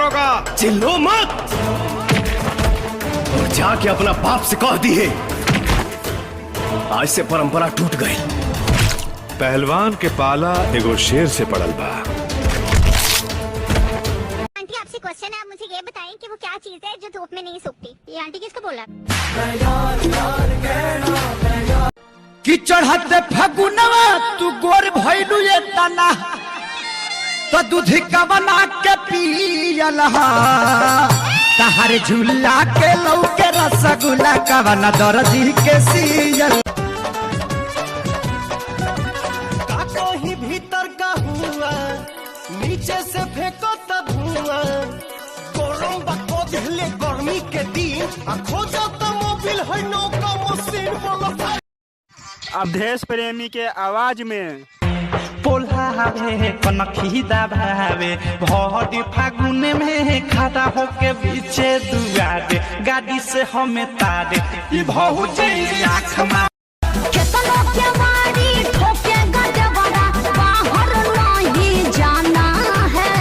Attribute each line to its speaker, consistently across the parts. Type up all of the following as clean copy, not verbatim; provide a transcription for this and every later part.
Speaker 1: दरोगा।
Speaker 2: चिल्लो मत और जाके अपना बाप से कह दी है, आज से परंपरा टूट गई।
Speaker 1: पहलवान के पाला एगो शेर से पड़ल बा।
Speaker 3: आंटी आपसे क्वेश्चन है, आप मुझे ये बताएं कि वो क्या चीज है जो धूप में नहीं सूखती। ये आंटी किसको बोला?
Speaker 4: कि चढ़ते फगुनवा तू गोर भइलू ये तना तो दूध का बना के पियलहा तहारे झूला के लौके रसगुल्ला का बना दर्दी के सियल
Speaker 5: काको ही भीतर का हुआ नीचे से फेंको तब धुआं गरम बको दिले गर्मी के दिन आ खोजो तो मोबिल है नौका मशीन बोलो।
Speaker 6: अवधेश प्रेमी के आवाज में
Speaker 4: पोल्हावे कनखी दबावे भौरी फागुन में खड़ा होके पीछे दुआरे गाड़ी से हमें तारे ई भौजी आँख में
Speaker 3: कितना क्या वारी ठोके गजबरा बाहर नहीं जाना है।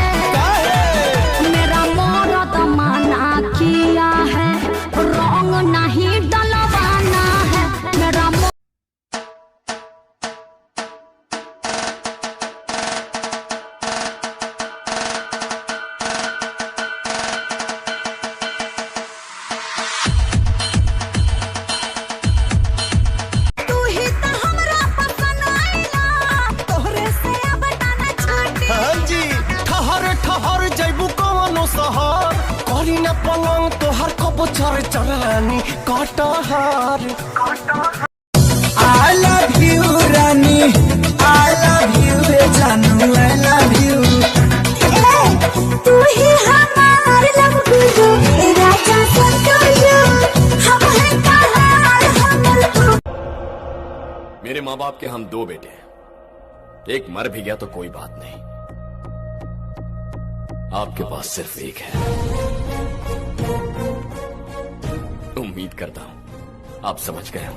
Speaker 3: मेरा मौरत माना किया है रंग नहीं डलवाना है। मेरा
Speaker 5: ठहर जैबू कवनो सहर करी न पलंग तोहर कबो चर चरानी कटहर।
Speaker 4: I love you Rani I love you जानू I love you
Speaker 3: तू ही हमार लव गुरु राजा संतोषो हम हैं कहार हम।
Speaker 2: मेरे माँ बाप के हम दो बेटे हैं, एक मर भी गया तो कोई बात नहीं, आपके पास सिर्फ एक है। उम्मीद करता हूं आप समझ गए।